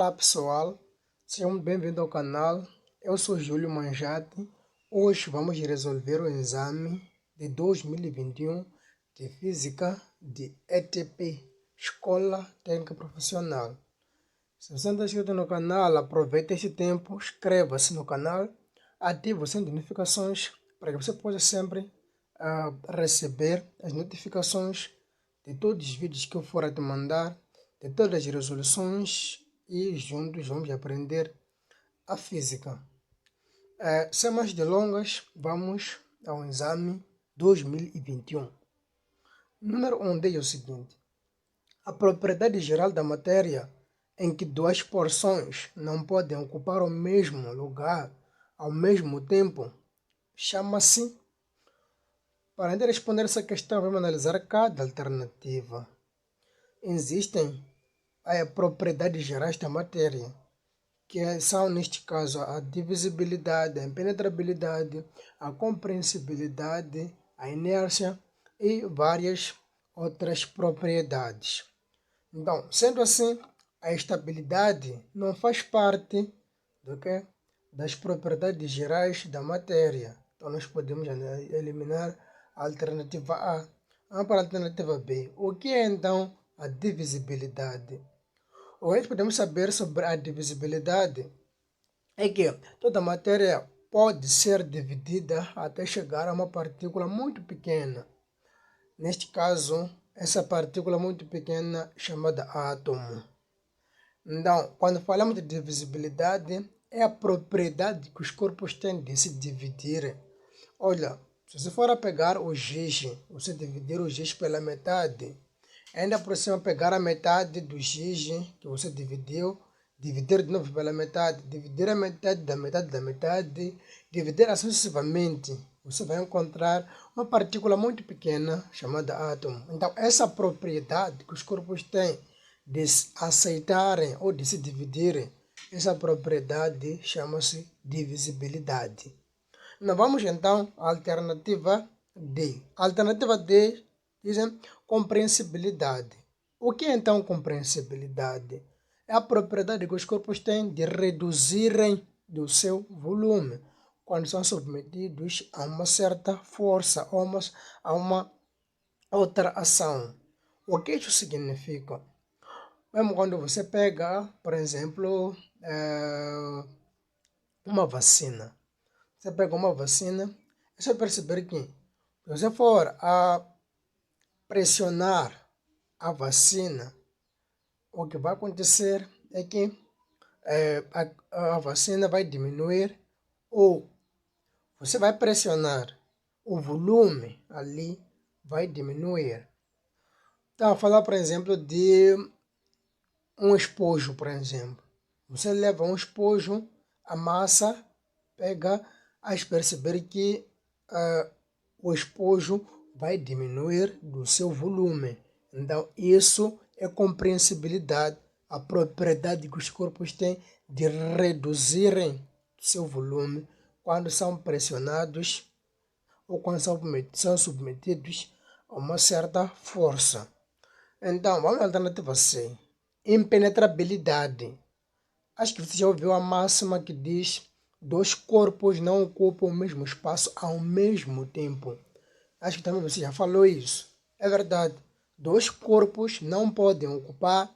Olá pessoal, sejam muito bem-vindos ao canal. Eu sou Júlio Manjate. Hoje vamos resolver o exame de 2021 de Física de ETP, Escola Técnica Profissional. Se você não está inscrito no canal, aproveite este tempo, inscreva-se no canal, ative o sininho de notificações para que você possa sempre receber as notificações de todos os vídeos que eu for a te mandar, de todas as resoluções, e juntos vamos aprender a física. Sem mais delongas, vamos ao exame 2021. Número 1 diz o seguinte: a propriedade geral da matéria em que duas porções não podem ocupar o mesmo lugar ao mesmo tempo chama-se. Para responder essa questão, vamos analisar cada alternativa. Existem propriedades gerais da matéria, que são, neste caso, a divisibilidade, a impenetrabilidade, a compreensibilidade, a inércia e várias outras propriedades. Então, sendo assim, a estabilidade não faz parte das propriedades gerais da matéria. Então, nós podemos eliminar a alternativa A. Vamos para a alternativa B. O que é, então, a divisibilidade? O que podemos saber sobre a divisibilidade é que toda matéria pode ser dividida até chegar a uma partícula muito pequena. Neste caso, essa partícula muito pequena chamada átomo. Então, quando falamos de divisibilidade, é a propriedade que os corpos têm de se dividir. Olha, se você for a pegar o giz, você dividir o giz pela metade, ainda por cima pegar a metade do giz que você dividiu, dividir de novo pela metade, dividir a metade da metade da metade, dividir assim sucessivamente, você vai encontrar uma partícula muito pequena chamada átomo. Então, essa propriedade que os corpos têm de aceitarem ou de se dividirem, essa propriedade chama-se divisibilidade. Nós vamos então à alternativa D. A alternativa D dizem compreensibilidade. O que é então compreensibilidade? É a propriedade que os corpos têm de reduzirem do seu volume quando são submetidos a uma certa força ou a uma outra ação. O que isso significa? Mesmo quando você pega, por exemplo, uma vacina. Você pega uma vacina, é só perceber que se você for a pressionar a vacina, o que vai acontecer é que a vacina vai diminuir, ou você vai pressionar, o volume ali vai diminuir. Então, falar, por exemplo, de um espojo, por exemplo. Você leva um espojo, a massa pega a perceber que o espojo vai diminuir do seu volume. Então, isso é compreensibilidade, a propriedade que os corpos têm de reduzirem seu volume quando são pressionados ou quando são submetidos a uma certa força. Então, vamos à alternativa C. Impenetrabilidade. Acho que você já ouviu a máxima que diz: dois corpos não ocupam o mesmo espaço ao mesmo tempo. Acho que também você já falou isso. É verdade. Dois corpos não podem ocupar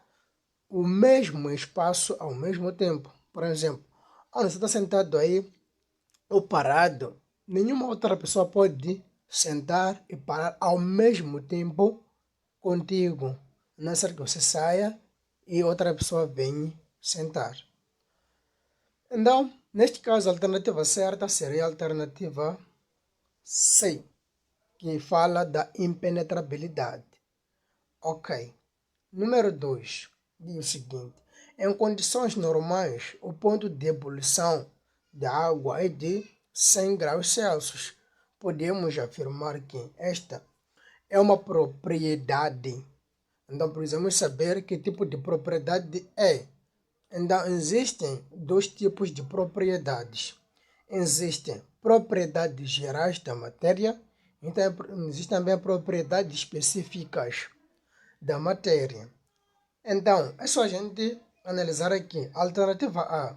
o mesmo espaço ao mesmo tempo. Por exemplo, quando você está sentado aí ou parado, nenhuma outra pessoa pode sentar e parar ao mesmo tempo contigo. A não ser que você saia e outra pessoa venha sentar. Então, neste caso, a alternativa certa seria a alternativa C, que fala da impenetrabilidade. Ok. Número 2 diz o seguinte: em condições normais, o ponto de ebulição da água é de 100 graus Celsius. Podemos afirmar que esta é uma propriedade. Então, precisamos saber que tipo de propriedade é. Então, existem dois tipos de propriedades. Existem propriedades gerais da matéria, então existem também propriedades específicas da matéria. Então, é só a gente analisar aqui. Alternativa A.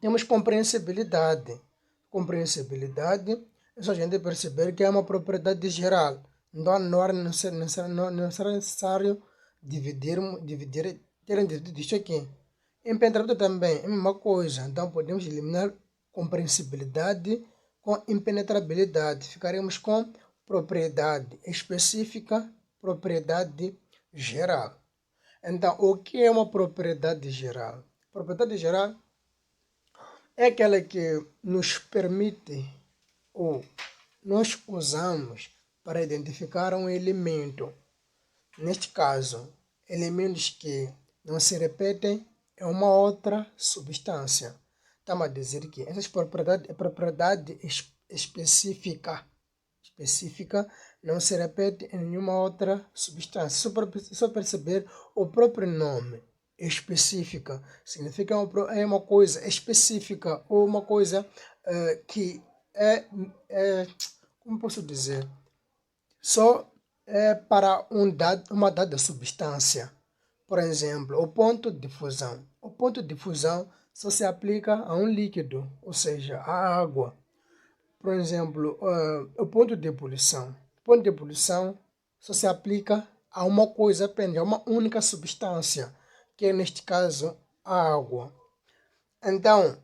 Temos compreensibilidade. Compreensibilidade é só a gente perceber que é uma propriedade geral. Então não é necessário terem dividido isso aqui. Impenetrável também é a mesma coisa. Então podemos eliminar compreensibilidade com impenetrabilidade. Ficaremos com propriedade específica, propriedade geral. Então, o que é uma propriedade geral? Propriedade geral é aquela que nos permite ou nós usamos para identificar um elemento. Neste caso, elementos que não se repetem em uma outra substância. Estamos a dizer que essa propriedade específica não se repete em nenhuma outra substância. Só perceber o próprio nome específica significa é uma coisa específica ou uma coisa que como posso dizer, só é para uma dada substância. Por exemplo, o ponto de fusão. O ponto de fusão só se aplica a um líquido, ou seja, a água. Por exemplo, o ponto de ebulição. O ponto de ebulição só se aplica a uma coisa apenas, a uma única substância, que é neste caso a água. Então,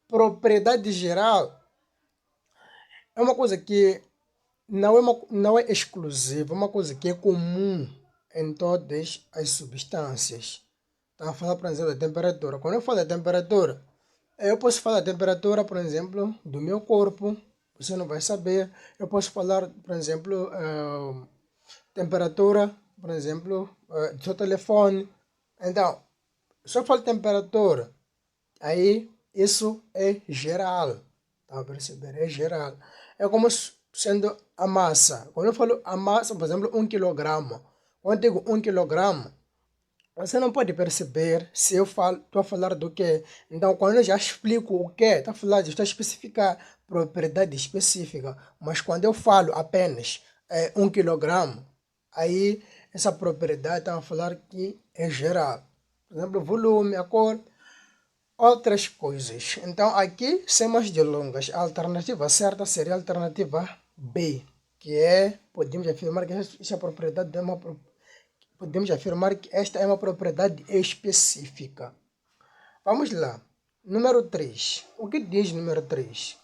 propriedade geral é uma coisa que não é exclusiva, é uma coisa que é comum em todas as substâncias. Estava a falar, por exemplo, da temperatura. Quando eu falo da temperatura, eu posso falar da temperatura, por exemplo, do meu corpo, você não vai saber. Eu posso falar, por exemplo, temperatura, por exemplo, do seu telefone. Então, se eu falo temperatura, aí isso é geral. Tá a perceber? É geral. É como sendo a massa. Quando eu falo a massa, por exemplo, 1 quilograma. Quando eu digo 1 quilograma, você não pode perceber se eu estou a falar do que. Então, quando eu já explico o que, estou a especificar propriedade específica. Mas quando eu falo apenas 1 quilograma, aí essa propriedade está a falar que é geral. Por exemplo, volume, a cor, outras coisas. Então, aqui, sem mais delongas, a alternativa certa seria a alternativa B, que é, podemos afirmar que essa propriedade é podemos afirmar que esta é uma propriedade específica. Vamos lá. Número 3. O que diz número 3?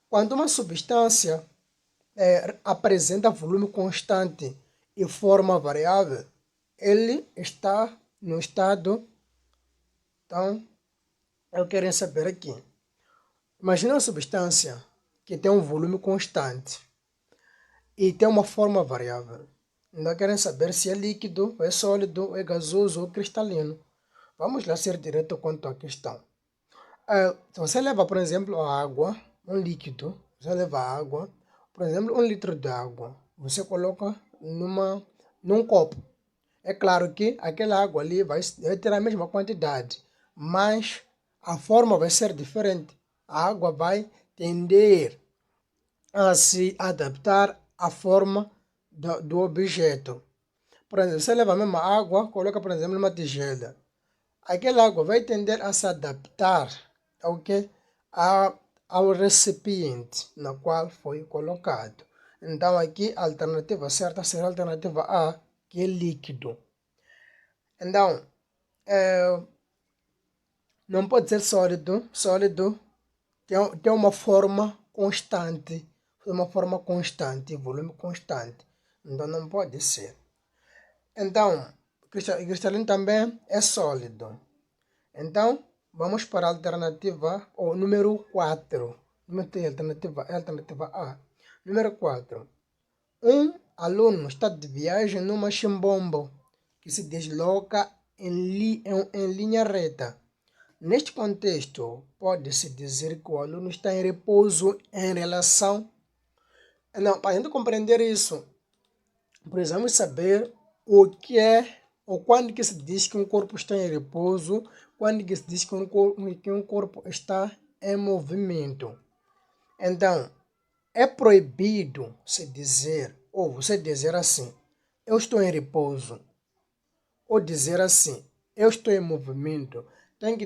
Quando uma substância apresenta volume constante e forma variável, ele está no estado. Então, eu quero saber aqui. Imagina uma substância que tem um volume constante e tem uma forma variável. Então, querem saber se é líquido, é sólido, é gasoso ou cristalino. Vamos lá ser direto quanto à questão. Se você leva, por exemplo, a água, um líquido, você leva a água, por exemplo, 1 litro de água, você coloca num copo. É claro que aquela água ali vai ter a mesma quantidade, mas a forma vai ser diferente. A água vai tender a se adaptar à forma do objeto. Por exemplo, você leva a mesma água, coloca, por exemplo, numa tigela. Aquela água vai tender a se adaptar ao que? Ao recipiente no qual foi colocado. Então, aqui a alternativa certa será a alternativa A, que é líquido. Então, não pode ser sólido. Sólido tem uma forma constante. Uma forma constante, volume constante. Então, não pode ser. Então, cristalino também é sólido. Então, vamos para a alternativa, ou número 4. Número 3, alternativa A. Número 4. Um aluno está de viagem numa chimbombo que se desloca em linha reta. Neste contexto, pode-se dizer que o aluno está em repouso em relação... Não, para a gente compreender isso, precisamos saber o que é, ou quando que se diz que um corpo está em repouso, quando que se diz que um corpo está em movimento. Então, é proibido se dizer, ou você dizer assim, eu estou em repouso, ou dizer assim, eu estou em movimento, tem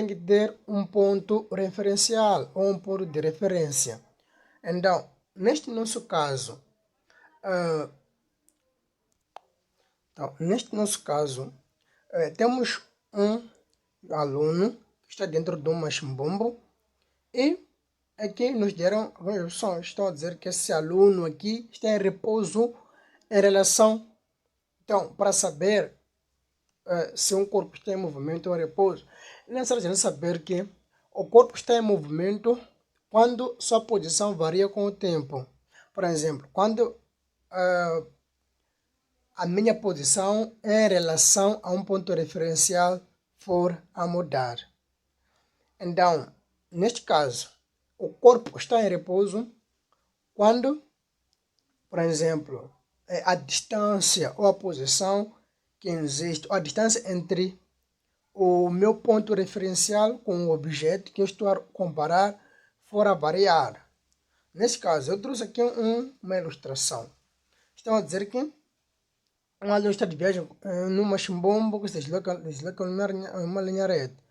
que ter um ponto referencial ou um ponto de referência. Então, neste nosso caso, temos um aluno que está dentro de um machimbombo e aqui nos deram opções. Estão a dizer que esse aluno aqui está em repouso em relação. Então, para saber se um corpo está em movimento ou em repouso, é necessário saber que o corpo está em movimento quando sua posição varia com o tempo. Por exemplo, quando a minha posição em relação a um ponto referencial for a mudar. Então, neste caso, o corpo está em repouso quando, por exemplo, a distância ou a posição que existe, ou a distância entre o meu ponto referencial com o objeto que eu estou a comparar for a variar. Nesse caso, eu trouxe aqui uma ilustração. Estão a dizer que um aluno está de viagem num machimbombo que se desloca uma linha reta.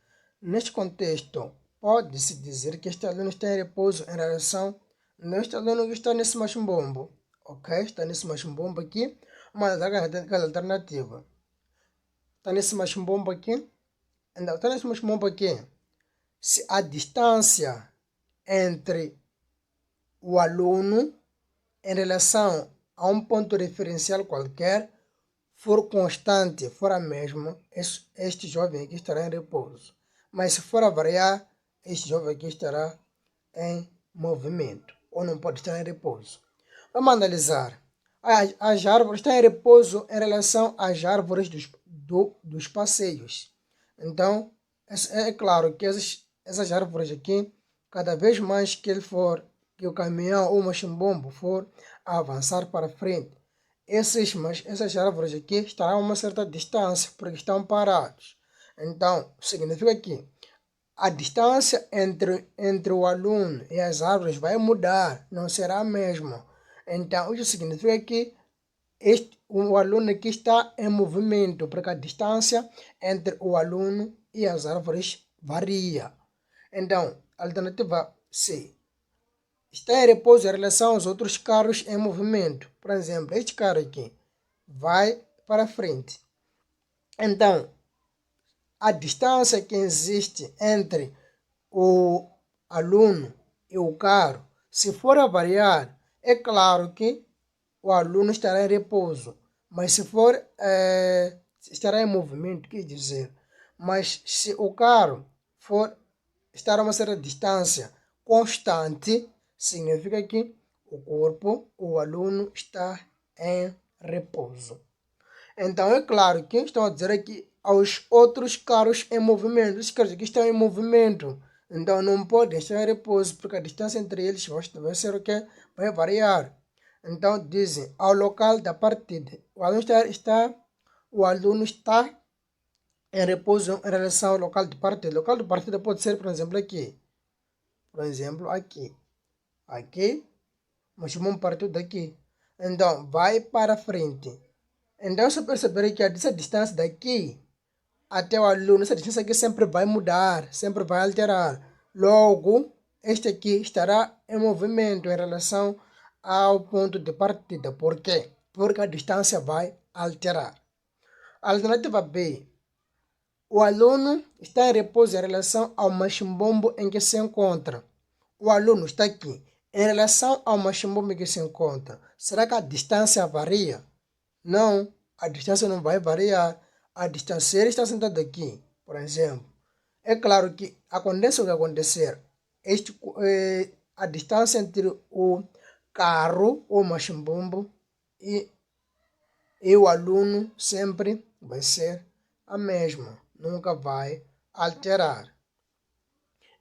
Neste contexto, pode-se dizer que este aluno está em repouso em relação a este aluno que está nesse machimbombo. Ok? Está nesse machimbombo aqui. Uma das alternativas. Está nesse machimbombo aqui. Então, está nesse machimbombo aqui. Se a distância entre o aluno em relação a um ponto referencial qualquer for constante, for a mesma, este jovem aqui estará em repouso. Mas se for a variar, este jovem aqui estará em movimento, ou não pode estar em repouso. Vamos analisar. As árvores estão em repouso em relação às árvores dos passeios. Então, é claro que essas árvores aqui, cada vez mais que o caminhão ou o machimbombo for avançar para frente, essas árvores aqui estarão a uma certa distância, porque estão parados. Então, significa que a distância entre o aluno e as árvores vai mudar, não será a mesma. Então, isso significa que o aluno aqui está em movimento, porque a distância entre o aluno e as árvores varia. Então, alternativa C. Está em repouso em relação aos outros carros em movimento. Por exemplo, este carro aqui vai para frente. Então, a distância que existe entre o aluno e o carro, se for a variar, é claro que o aluno estará em repouso. Mas se for, estará em movimento, quer dizer. Mas se o carro estar a uma certa distância constante, significa que o aluno está em repouso. Então, é claro que estão a dizer aqui aos outros carros em movimento. Os carros aqui estão em movimento. Então, não podem estar em repouso, porque a distância entre eles vai ser o quê? Vai variar. Então, dizem, ao local da partida. O aluno está em repouso em relação ao local de partida. O local de partida pode ser, por exemplo, aqui. Por exemplo, aqui. Aqui, mas vamos partir daqui. Então, vai para frente. Então, se perceber que essa distância daqui até o aluno, essa distância aqui sempre vai mudar, sempre vai alterar. Logo, este aqui estará em movimento em relação ao ponto de partida. Por quê? Porque a distância vai alterar. Alternativa B. O aluno está em repouso em relação ao machimbombo em que se encontra. O aluno está aqui. Em relação ao machimbombo em que se encontra, será que a distância varia? Não, a distância não vai variar. A distância, se ele está sentado aqui, por exemplo, é claro que acontece o que acontecer. A distância entre o carro ou machimbombo e o aluno sempre vai ser a mesma. Nunca vai alterar.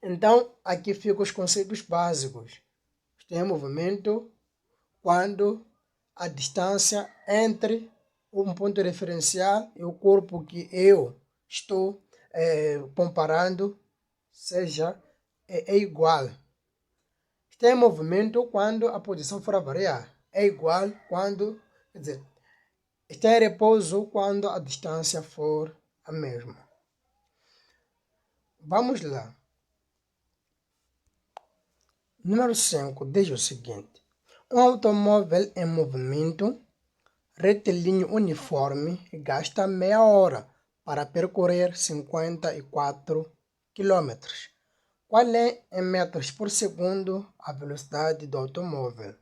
Então, aqui ficam os conceitos básicos. Está em movimento quando a distância entre um ponto referencial e o corpo que eu estou comparando é igual. Está em movimento quando a posição for a variar. É igual quando, quer dizer, está em repouso quando a distância for a mesma. Vamos lá. Número 5 diz o seguinte. Um automóvel em movimento retilíneo uniforme gasta meia hora para percorrer 54 quilômetros. Qual é, em metros por segundo, a velocidade do automóvel?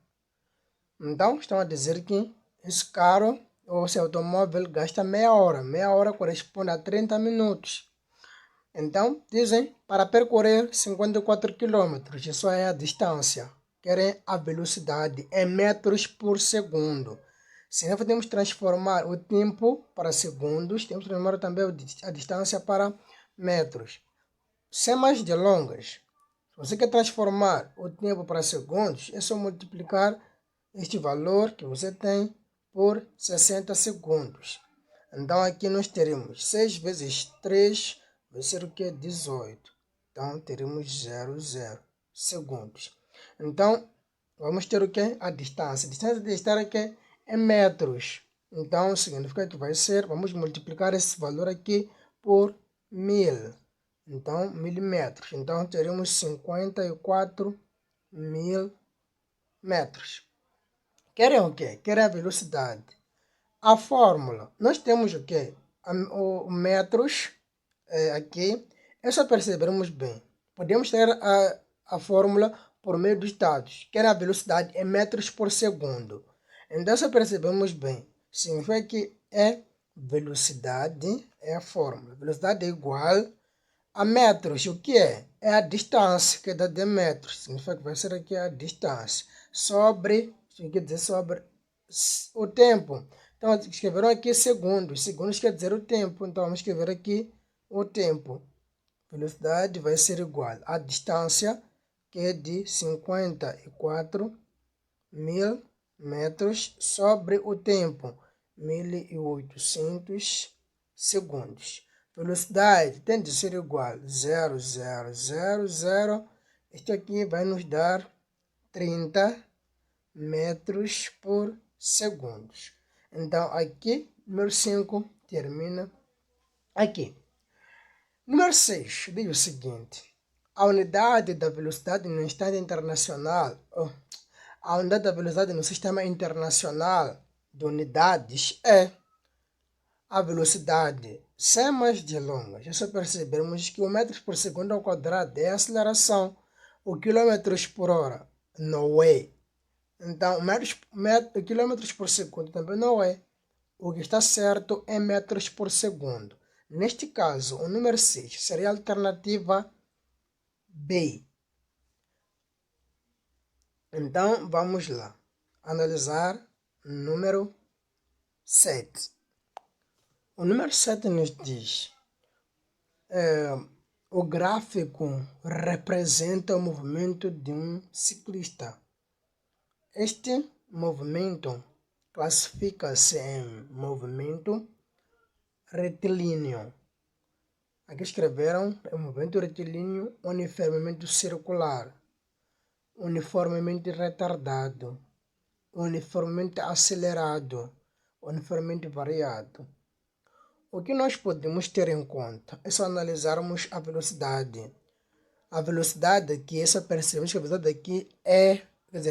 Então, estão a dizer que esse carro, ou esse automóvel, gasta meia hora. Meia hora corresponde a 30 minutos. Então, dizem, para percorrer 54 quilômetros, isso é a distância. Querem a velocidade em metros por segundo. Se nós podemos transformar o tempo para segundos, temos que transformar também a distância para metros. Sem mais delongas, se você quer transformar o tempo para segundos, é só multiplicar este valor que você tem por 60 segundos. Então, aqui nós teremos 6 vezes 3, vai ser o que? 18. Então, teremos 0 segundos. Então, vamos ter o que? A distância. A distância de estar aqui em metros. Então, significa que vai ser, vamos multiplicar esse valor aqui por 1000. Então, milímetros. Então, teremos 54 mil metros. Querem o quê? Querem a velocidade. A fórmula. Nós temos o quê? O metros aqui. É só percebermos bem. Podemos ter a fórmula por meio dos dados. Querem a velocidade em metros por segundo. Então, se percebemos bem, significa que velocidade, é a fórmula. Velocidade é igual a metros. O que é? É a distância, que é dada em metros. Significa que vai ser aqui a distância. Sobre, isso quer dizer sobre o tempo. Então, escreveram aqui segundos. Segundos quer dizer o tempo. Então, vamos escrever aqui o tempo. Velocidade vai ser igual à distância, que é de 54 mil metros, sobre o tempo, 1800 segundos. Velocidade tem de ser igual a 0,000. Isto aqui vai nos dar 30 metros por segundo. Então, aqui, número 5 termina aqui. Número 6 diz o seguinte. A unidade da velocidade no instante internacional, a unidade da velocidade no sistema internacional de unidades é a velocidade. Sem mais delongas, é só percebermos que o metros por segundo ao quadrado é a aceleração. O quilômetros por hora não é. Então, quilômetros por segundo também não é. O que está certo é metros por segundo. Neste caso, o número 6 seria a alternativa B. Então, vamos lá. Analisar número 7. O número 7 nos diz: o gráfico representa o movimento de um ciclista. Este movimento classifica-se em movimento retilíneo. Aqui escreveram movimento retilíneo uniformemente circular, uniformemente retardado, uniformemente acelerado, uniformemente variado. O que nós podemos ter em conta é só analisarmos a velocidade. A velocidade aqui, essa percebemos que a velocidade aqui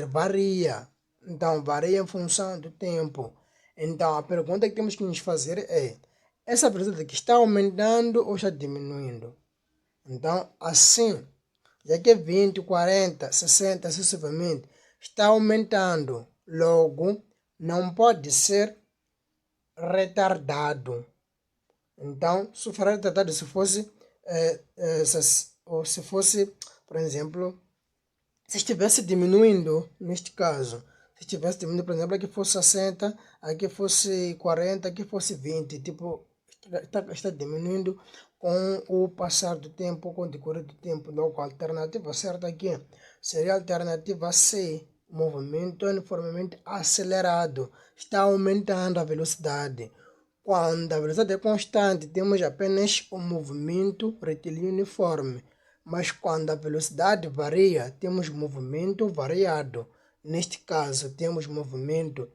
varia. Então, varia em função do tempo. Então, a pergunta que temos que nos fazer é: essa velocidade aqui está aumentando ou está diminuindo? Então, assim, já que é 20, 40, 60, sucessivamente, está aumentando. Logo, não pode ser retardado. Então, se for retardado, se fosse, por exemplo, se estivesse diminuindo, neste caso, se estivesse diminuindo, por exemplo, aqui fosse 60, aqui fosse 40, aqui fosse 20, tipo, está diminuindo com o passar do tempo, com o decorrer do tempo. Então, a alternativa certa aqui seria a alternativa C, movimento uniformemente acelerado, está aumentando a velocidade. Quando a velocidade é constante, temos apenas um movimento retilíneo uniforme. Mas quando a velocidade varia, temos movimento variado. Neste caso, temos movimento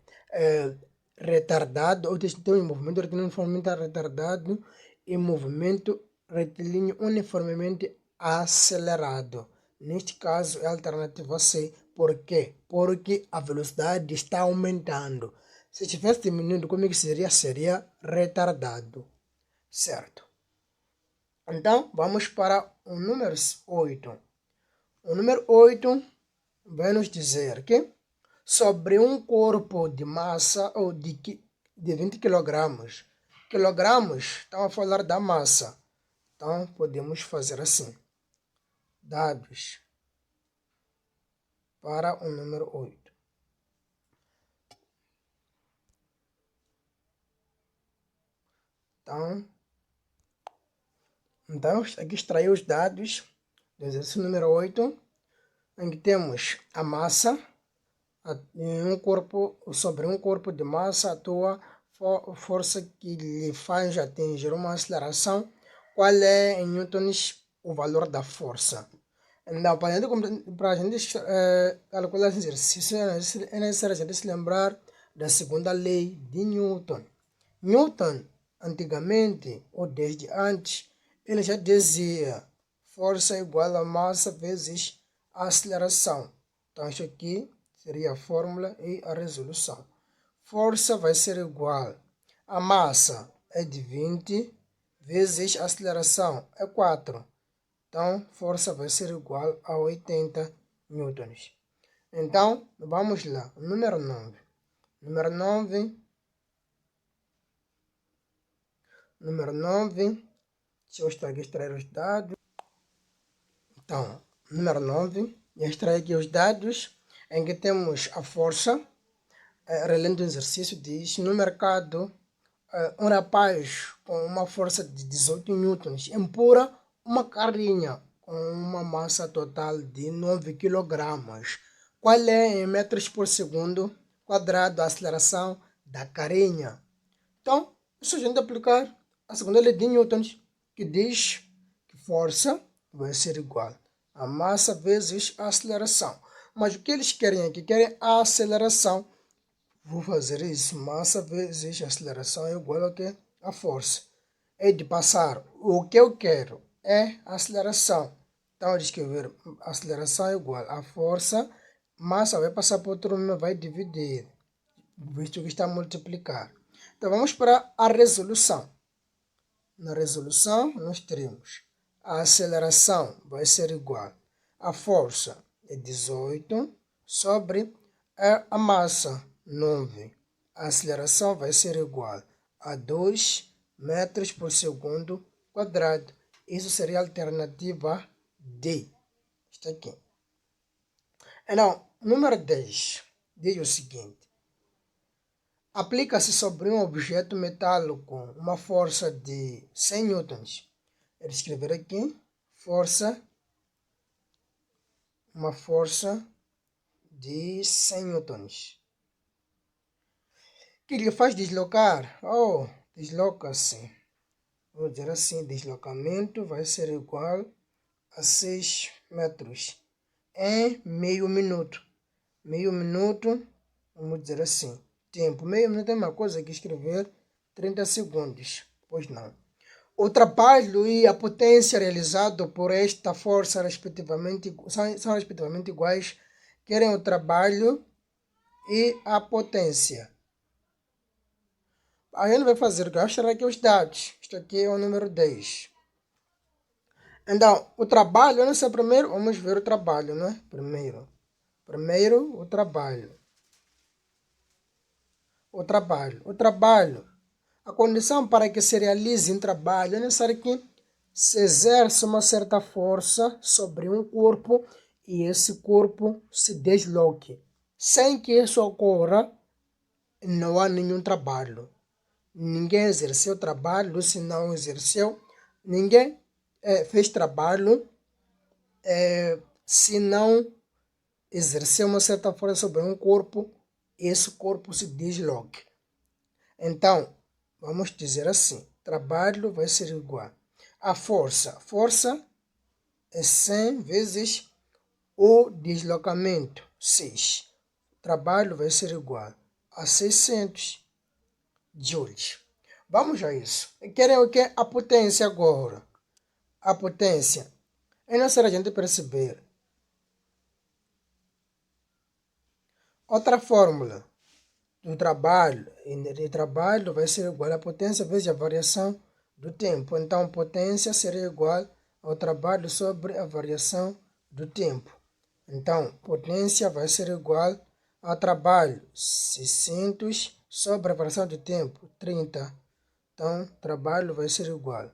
retardado, ou temos movimento retilíneo uniformemente retardado e movimento retilíneo uniformemente acelerado. Neste caso, é a alternativa C. Por quê? Porque a velocidade está aumentando. Se estivesse diminuindo, como é que seria? Seria retardado. Certo. Então, vamos para o número 8. O número 8 vai nos dizer que sobre um corpo de massa ou de 20 kg. Quilogramos, estamos a falar da massa. Então, podemos fazer assim. Dados para o número 8. Então aqui extraí os dados do exercício número 8, em que temos a massa sobre um corpo de massa atua força que lhe faz atingir uma aceleração. Qual é em newtons o valor da força? Então, para a gente calcular esse exercício, é necessário a gente se lembrar da segunda lei de Newton. Newton, antigamente, ou desde antes, ele já dizia força igual a massa vezes a aceleração. Então, isso aqui seria a fórmula e a resolução. Força vai ser igual a massa é de 20 vezes a aceleração é 4. Então, força vai ser igual a 80 newtons. Então, vamos lá. Número 9. Número 9. Deixa eu extrair os dados. Então, número 9. Extrair aqui os dados em que temos a força. Relendo o exercício, diz: no mercado, um rapaz com uma força de 18 newtons empurra uma carrinha com uma massa total de 9 kg. Qual é em metros por segundo quadrado a aceleração da carrinha? Então, isso a gente aplicar a segunda lei de Newton, que diz que força vai ser igual a massa vezes a aceleração. Mas o que eles querem aqui? Querem a aceleração. Vou fazer isso. Massa vezes a aceleração é igual ao que? A força. É de passar. O que eu quero é a aceleração. Então, eu escrever aceleração é igual a força. Massa vai passar para outro número, vai dividir. Visto que está a multiplicar. Então, vamos para a resolução. Na resolução, nós teremos a aceleração vai ser igual a força é 18 sobre a massa 9. A aceleração vai ser igual a 2 metros por segundo quadrado. Isso seria a alternativa D. Está aqui. Então, número 10 diz o seguinte. Aplica-se sobre um objeto metálico uma força de 100 newtons. Eu vou escrever aqui, uma força de 100 newtons. Que lhe faz deslocar, desloca-se. Vou dizer assim, deslocamento vai ser igual a 6 metros em meio minuto. Meio minuto, vamos dizer assim. Tempo. Meio minuto é uma coisa que escrever 30 segundos. Pois não. O trabalho e a potência realizado por esta força são respectivamente iguais. Querem o trabalho e a potência. A gente vai fazer o que? Achar aqui os dados. Isto aqui é o número 10. Então, o trabalho, eu não sei primeiro, vamos ver o trabalho, né? Primeiro, o trabalho. O trabalho. A condição para que se realize um trabalho é necessário que se exerça uma certa força sobre um corpo e esse corpo se desloque. Sem que isso ocorra, não há nenhum trabalho. Ninguém exerceu trabalho se não exerceu. Ninguém fez trabalho se não exerceu uma certa força sobre um corpo e esse corpo se desloque. Então, vamos dizer assim, trabalho vai ser igual a força. Força é 100 vezes o deslocamento, 6. Trabalho vai ser igual a 600 joules. Vamos a isso. Querem o que? A potência agora. a potência. É necessário a gente perceber. Outra fórmula do trabalho, de trabalho vai ser igual à potência vezes a variação do tempo. Então, potência seria igual ao trabalho sobre a variação do tempo. Então, potência vai ser igual ao trabalho 600 sobre a variação do tempo, 30. Então, trabalho vai ser igual.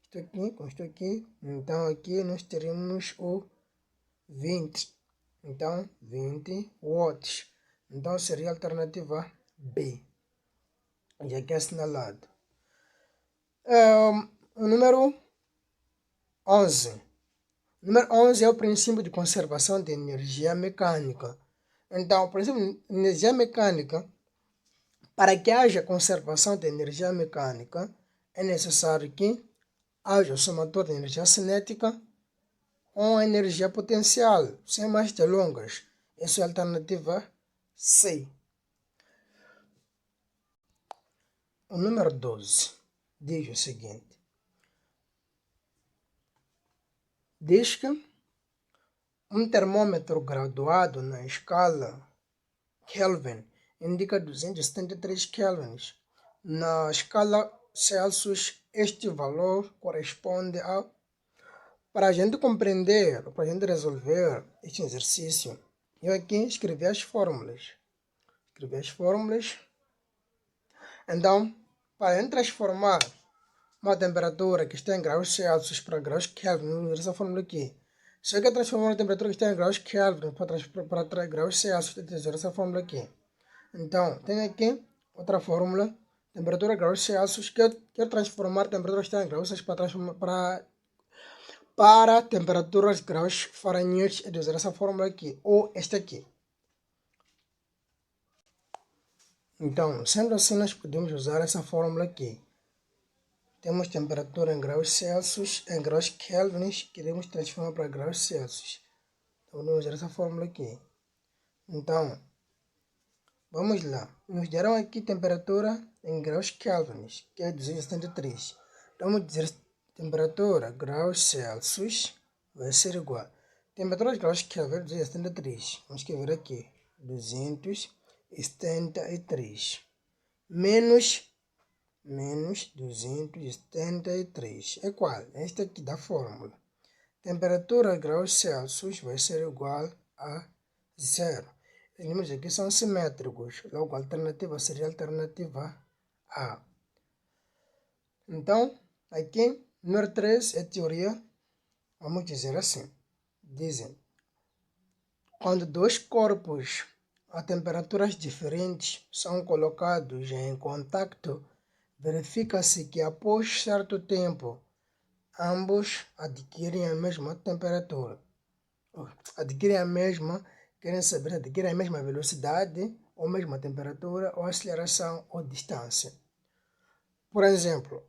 Isto aqui com isto aqui. Então, aqui nós teremos o 20. Então, 20 watts. Então, seria a alternativa B. E aqui é assinalado. O número 11. O número 11 é o princípio de conservação de energia mecânica. Então, o princípio de energia mecânica, para que haja conservação de energia mecânica, é necessário que haja o somatório de energia cinética com energia potencial, sem mais delongas. Essa é a alternativa C. O número 12 diz o seguinte. Diz que um termômetro graduado na escala Kelvin indica 273 kelvins. Na escala Celsius, este valor corresponde a... Para a gente compreender, para a gente resolver este exercício, eu aqui escrevi as fórmulas. Então, para a gente transformar uma temperatura que está em graus Celsius para graus Kelvin, vamos usar essa fórmula aqui. Se eu quero transformar uma temperatura que está em graus Kelvin para graus Celsius, eu tenho que usar essa fórmula aqui. Então, tem aqui outra fórmula, temperatura graus Celsius, que eu quero transformar a temperatura que está em graus Celsius para temperaturas graus Fahrenheit, eu tenho que usar essa fórmula aqui, ou esta aqui. Então, sendo assim, nós podemos usar essa fórmula aqui. Temos temperatura em graus Celsius, em graus Kelvin, queremos transformar para graus Celsius. Então, vamos usar essa fórmula aqui. Então, vamos lá. Nos deram aqui temperatura em graus Kelvin, que é 273. Então, vamos dizer temperatura graus Celsius vai ser igual. Temperatura de graus Kelvin 273. Vamos escrever aqui. 273 menos 273 é qual? Esta aqui da fórmula. Temperatura graus Celsius vai ser igual a 0. Os números aqui são simétricos, logo a alternativa seria a alternativa A. Então, aqui, número 3 é teoria, vamos dizer assim. Dizem, quando dois corpos a temperaturas diferentes são colocados em contato, verifica-se que após certo tempo, ambos adquirem a mesma temperatura. Adquirem a mesma velocidade, ou mesma temperatura, ou aceleração, ou distância. Por exemplo,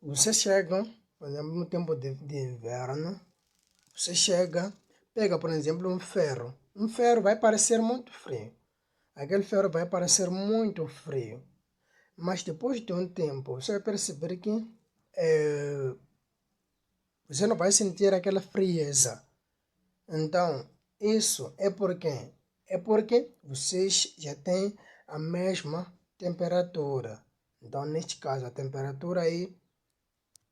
você chega, por exemplo, no tempo de inverno, você chega, pega, por exemplo, um ferro. Um ferro vai parecer muito frio. Aquele ferro vai parecer muito frio. Mas depois de um tempo, você vai perceber que você não vai sentir aquela frieza. Então, isso é porque vocês já têm a mesma temperatura. Então, neste caso, a temperatura aí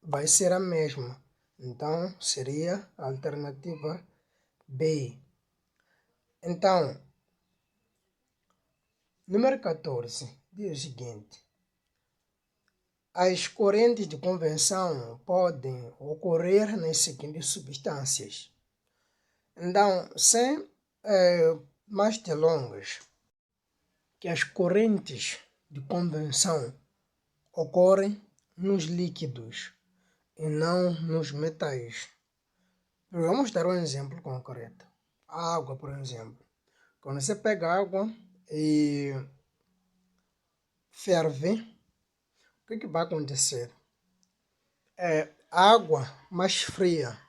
vai ser a mesma. Então, seria a alternativa B. Então, número 14 diz o seguinte. As correntes de convecção podem ocorrer nas seguintes substâncias. Então, sem mais delongas, que as correntes de convecção ocorrem nos líquidos e não nos metais. Vamos dar um exemplo concreto. A água, por exemplo. Quando você pega água e ferve, o que vai acontecer? A água mais fria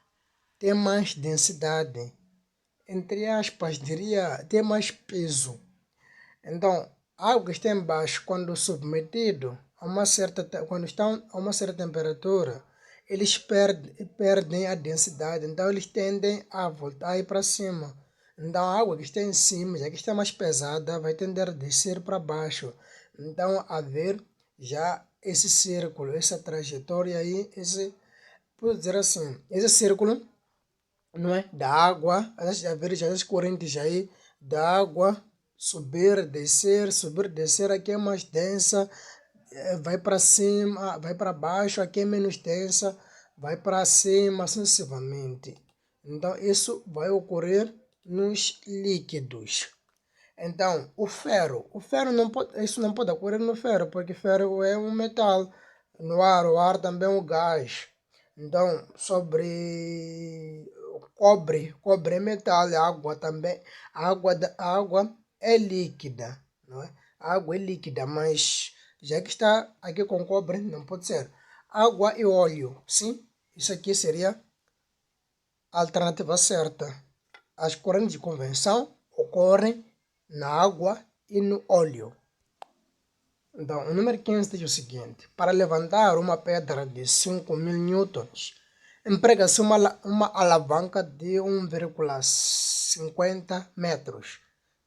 tem mais densidade, entre aspas, diria, tem mais peso. Então, a água que está embaixo, quando submetido a quando está a uma certa temperatura, eles perdem a densidade, então eles tendem a voltar aí para cima. Então a água que está em cima, já que está mais pesada, vai tender a descer para baixo. Então haver já esse círculo, essa trajetória aí, por dizer assim, esse círculo, não é, da água, haver já as correntes aí da água subir, descer, aqui é mais densa, vai para cima, vai para baixo, aqui é menos densa, vai para cima, sucessivamente. Então, isso vai ocorrer nos líquidos. Então, o ferro não pode, isso não pode ocorrer no ferro, porque ferro é um metal. No ar, o ar também é um gás. Então, sobre cobre é metal, a água também, a água é líquida, não é? A água é líquida, mas já que está aqui com cobre, não pode ser. Água e óleo, sim, isso aqui seria a alternativa certa. As correntes de convecção ocorrem na água e no óleo. Então, o número 15 diz o seguinte: para levantar uma pedra de 5.000 newtons, emprega-se uma alavanca de 1,50 metros.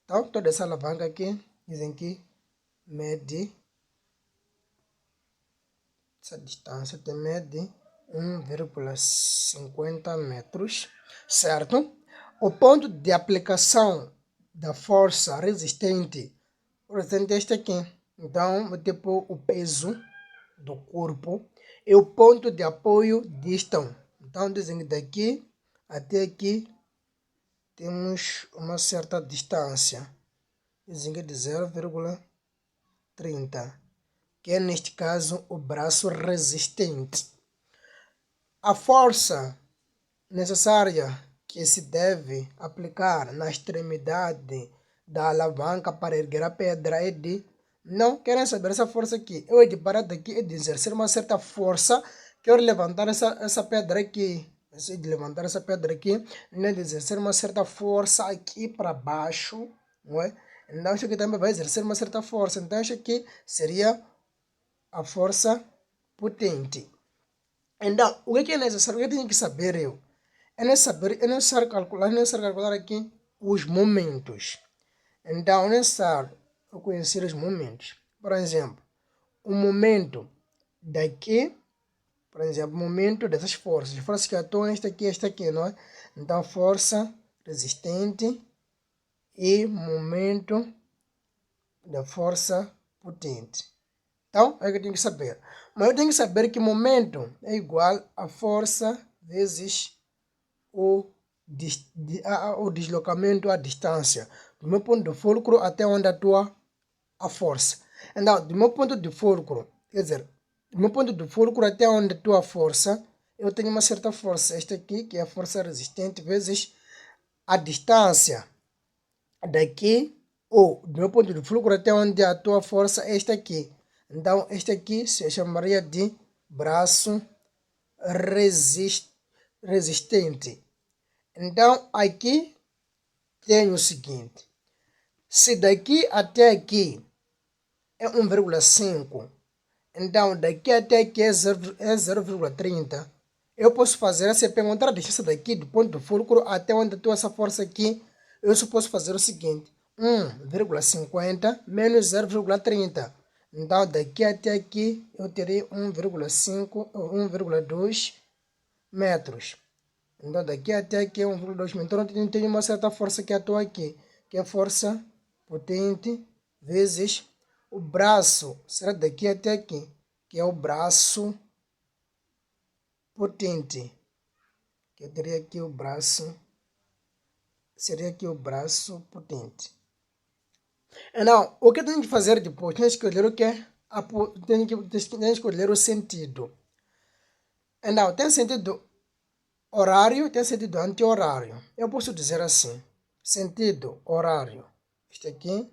Então, toda essa alavanca aqui, dizem que mede, essa distância mede 1,50 metros, certo? O ponto de aplicação da força resistente é este aqui. Então, tipo, o peso do corpo e o ponto de apoio distam. Então, dizem que daqui até aqui temos uma certa distância. Dizem que de 0,30, que é neste caso o braço resistente. A força necessária que se deve aplicar na extremidade da alavanca para erguer a pedra é de... Não querem saber essa força aqui. Eu he de parar daqui e de exercer uma certa força. Quero levantar essa pedra aqui. Eu de levantar essa pedra aqui, né, de exercer uma certa força aqui para baixo, não é? Então, isso aqui também vai exercer uma certa força. Então, isso aqui seria a força potente. Então, o que é necessário? O que eu tenho que saber eu? É necessário calcular aqui os momentos. Então, é necessário conhecer os momentos. Por exemplo, o momento daqui, por exemplo, o momento dessas forças. As forças que atuam, esta aqui, não é? Então, força resistente e momento da força potente. Então, é o que eu tenho que saber. Mas eu tenho que saber que momento é igual a força vezes o deslocamento à distância. Do meu ponto de fulcro até onde atua a força. Então, do meu ponto de fulcro, quer dizer, do meu ponto de fulcro até onde atua a força, eu tenho uma certa força. Esta aqui, que é a força resistente, vezes a distância daqui, ou do meu ponto de fulcro até onde atua a força, é esta aqui. Então, este aqui se chamaria de braço resistente. Então, aqui tem o seguinte: se daqui até aqui é 1,5, então daqui até aqui é 0,30, eu posso fazer, se perguntar a distância daqui, do ponto do fulcro até onde estou essa força aqui, eu só posso fazer o seguinte: 1,50 menos 0,30. Então, daqui até aqui, eu terei 1,5, 1,2 metros. Então, daqui até aqui é 1,2 metros. Então, eu tenho uma certa força que atua aqui, que é força potente vezes o braço. Será daqui até aqui, que é o braço potente. Que eu teria aqui o braço, seria aqui o braço potente. Então, o que eu tenho que fazer depois? Tenho que escolher o quê? Tenho que escolher o sentido. Então, tem sentido horário, tem sentido anti-horário. Eu posso dizer assim: sentido horário, este aqui.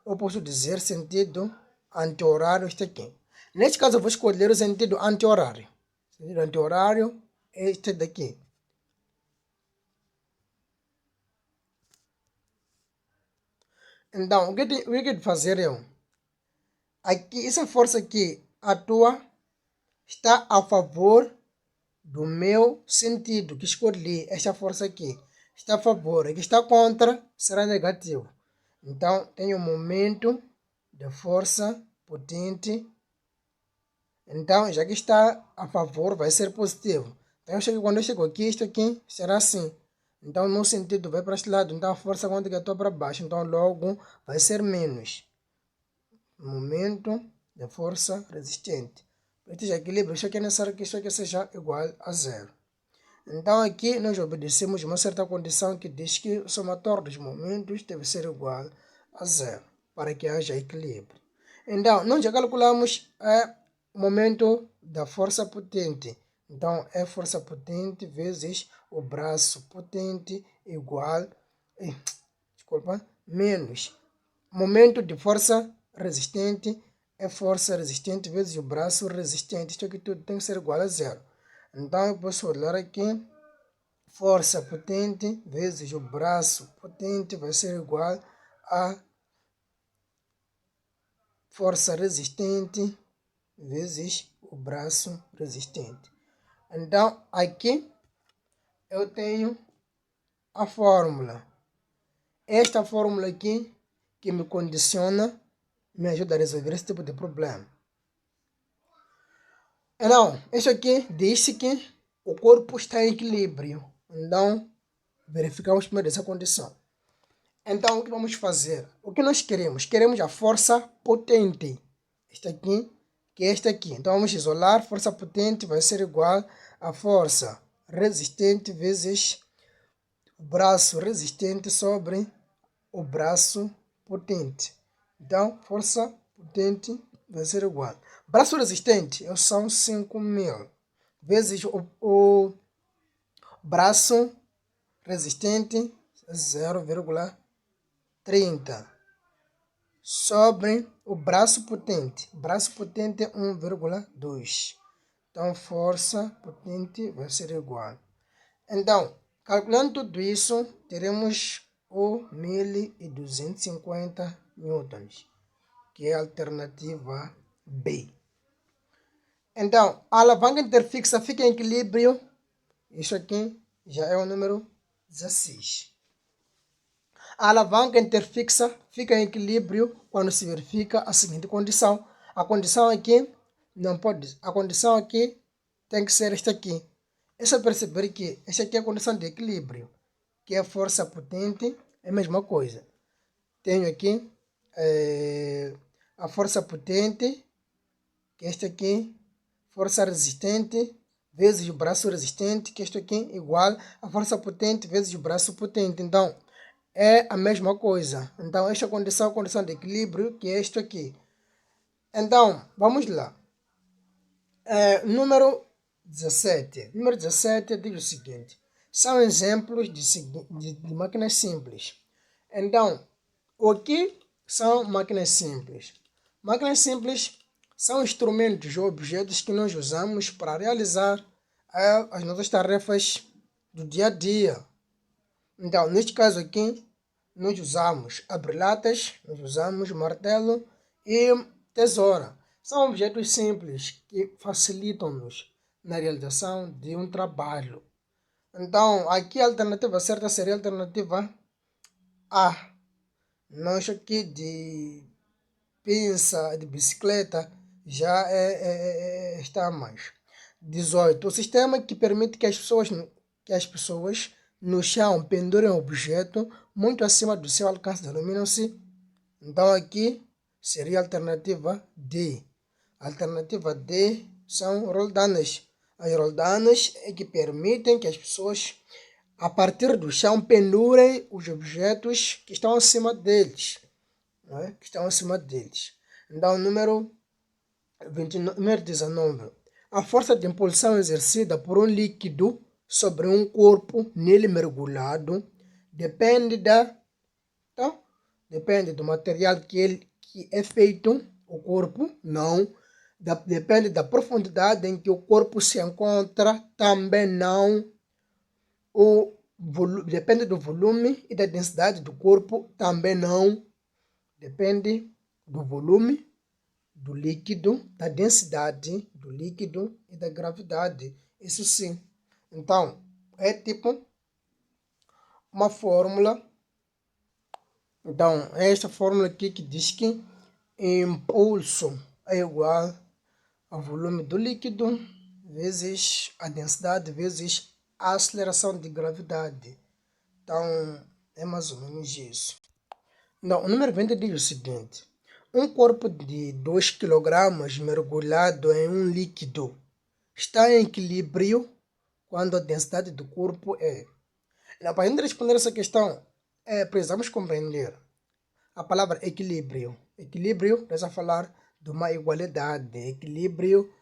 Eu posso dizer sentido anti-horário, este aqui. Neste caso, eu vou escolher o sentido anti-horário. Sentido anti-horário é este daqui. Então, o que eu tenho que fazer é aqui, essa força aqui atua está a favor do meu sentido, que escolhi esta força aqui. Está a favor, e que está contra será negativo. Então, tenho o momento de força potente. Então, já que está a favor, vai ser positivo. Então, quando eu chego aqui, isto aqui será assim. Então, no sentido vai para este lado. Então, a força quando eu estou para baixo. Então, logo vai ser menos. Momento de força resistente. Para este equilíbrio, isso aqui é necessário que isso aqui seja igual a zero. Então, aqui nós obedecemos uma certa condição que diz que o somatório dos momentos deve ser igual a zero, para que haja equilíbrio. Então, nós já calculamos o momento da força potente. Então, é força potente vezes o braço potente igual, menos momento de força resistente é força resistente vezes o braço resistente. Isto aqui tudo tem que ser igual a zero. Então, eu posso olhar aqui, força potente vezes o braço potente vai ser igual a força resistente vezes o braço resistente. Então, aqui eu tenho a fórmula. Esta fórmula aqui que me condiciona, me ajuda a resolver esse tipo de problema. Então, isso aqui diz que o corpo está em equilíbrio. Então, verificamos primeiro essa condição. Então, o que vamos fazer? O que nós queremos? Queremos a força potente. Esta aqui, que é esta aqui. Então, vamos isolar. Força potente vai ser igual a força resistente vezes o braço resistente sobre o braço potente. Então, força potente vai ser igual. Braço resistente são 5.000 vezes o braço resistente 0,30 sobre o braço potente. Braço potente 1,2. Então, força potente vai ser igual. Então, calculando tudo isso, teremos o 1.250 newtons, que é a alternativa B. Então, a alavanca interfixa fica em equilíbrio. Isso aqui já é o número 16. A alavanca interfixa fica em equilíbrio quando se verifica a seguinte condição. A condição aqui não pode. A condição aqui tem que ser esta aqui. É só perceber que esta aqui é a condição de equilíbrio, que é a força potente, é a mesma coisa. Tenho aqui a força potente, que é esta aqui, força resistente, vezes o braço resistente, que é isto aqui, igual a força potente vezes o braço potente. Então, é a mesma coisa. Então, esta condição é a condição de equilíbrio, que é isto aqui. Então, vamos lá. Número 17. Número 17 diz o seguinte. São exemplos de máquinas simples. Então, o que são máquinas simples? Máquinas simples são instrumentos ou objetos que nós usamos para realizar as nossas tarefas do dia a dia. Então, neste caso aqui, nós usamos abre-latas, nós usamos martelo e tesoura. São objetos simples que facilitam-nos na realização de um trabalho. Então, aqui a alternativa certa seria a alternativa A. Nós aqui de pinça, de bicicleta, já está mais. 18. O sistema que permite que as pessoas no chão pendurem o objeto muito acima do seu alcance denomina-se. Então aqui seria a alternativa D. A alternativa D são roldanas. As roldanas é que permitem que as pessoas, a partir do chão, pendurem os objetos que estão acima deles. Que estão acima deles. Então, número 19. A força de impulsão exercida por um líquido sobre um corpo nele mergulhado depende do material que é feito o corpo, não. Depende da profundidade em que o corpo se encontra, também não. Depende do volume e da densidade do corpo, também não. Depende do volume, do líquido, da densidade do líquido e da gravidade. Isso sim. Então, é tipo uma fórmula. Então, é esta fórmula aqui que diz que impulso é igual ao volume do líquido vezes a densidade vezes a aceleração de gravidade. Então, é mais ou menos isso. Então, o número 20 diz o seguinte: um corpo de 2 kg mergulhado em um líquido está em equilíbrio quando a densidade do corpo é. Então, para a gente responder essa questão, precisamos compreender a palavra equilíbrio. Equilíbrio, precisa falar de uma igualdade. Equilíbrio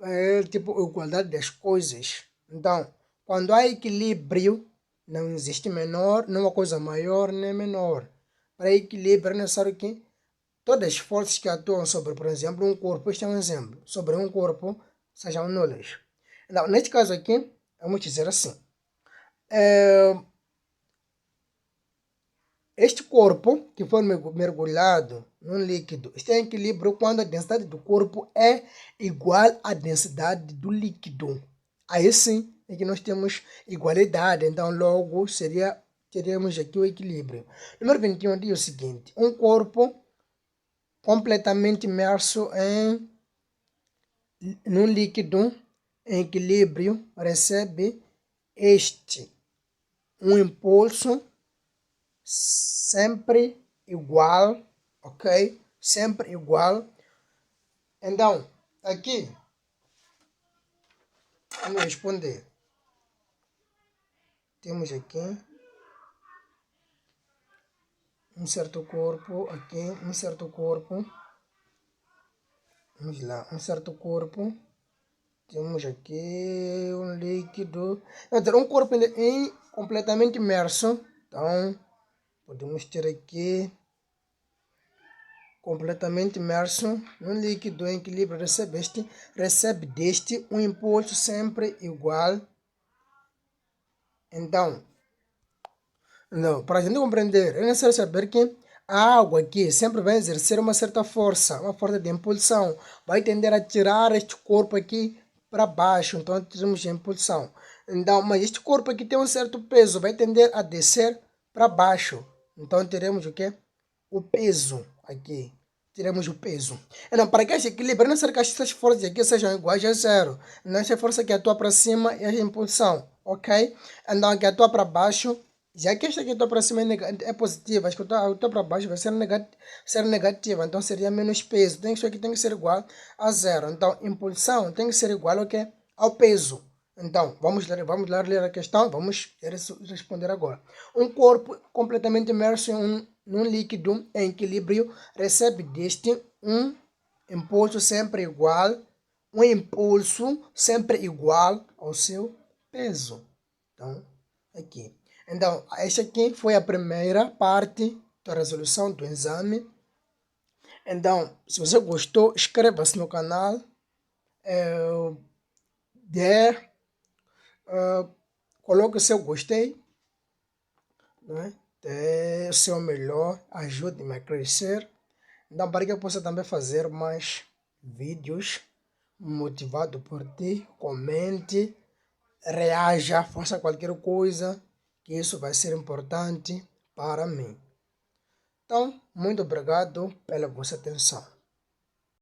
é tipo igualdade das coisas. Então, quando há equilíbrio, não existe menor, não uma coisa maior nem menor. Para equilíbrio é necessário que todas as forças que atuam sobre, por exemplo, um corpo, este é um exemplo, sobre um corpo, sejam nulas. Então, neste caso aqui, vamos dizer assim. Este corpo que foi mergulhado num líquido está em equilíbrio quando a densidade do corpo é igual à densidade do líquido. Aí sim é que nós temos igualdade, então logo teríamos aqui o equilíbrio. Número 21 diz o seguinte: um corpo completamente imerso num líquido em equilíbrio recebe um impulso sempre igual, ok? Sempre igual. Então, aqui, vamos responder. Temos aqui um certo corpo, aqui um certo corpo. Vamos lá, um certo corpo. Temos aqui um líquido. Então, um corpo completamente imerso. Então, podemos ter aqui completamente imerso num líquido em equilíbrio, recebe deste um impulso sempre igual. Então, para a gente compreender, é necessário saber que a água aqui sempre vai exercer uma certa força, uma força de impulsão. Vai tender a tirar este corpo aqui para baixo, então temos impulsão. Então, mas este corpo aqui tem um certo peso, vai tender a descer para baixo. Então teremos o quê? O peso aqui. Teremos o peso. Então, para que este equilíbrio, é necessário que essas forças aqui sejam iguais a zero. Nesta força que atua para cima é a impulsão, ok? Então, a que atua para baixo, já que esta que atua para cima é positiva, a que atua para baixo vai ser negativa, então seria menos peso. Isso aqui tem que ser igual a zero. Então, impulsão tem que ser igual ao quê? Ao peso. Então, vamos lá ler a questão, vamos responder agora. Um corpo completamente imerso num líquido em equilíbrio recebe deste um impulso sempre igual ao seu peso. Então, aqui. Então, esta aqui foi a primeira parte da resolução do exame. Então, se você gostou, inscreva-se no canal. Coloque o seu gostei, né? Dê o seu melhor, ajude-me a crescer. Então, para que eu possa também fazer mais vídeos motivado por ti, comente, reaja, faça qualquer coisa, que isso vai ser importante para mim. Então, muito obrigado pela vossa atenção.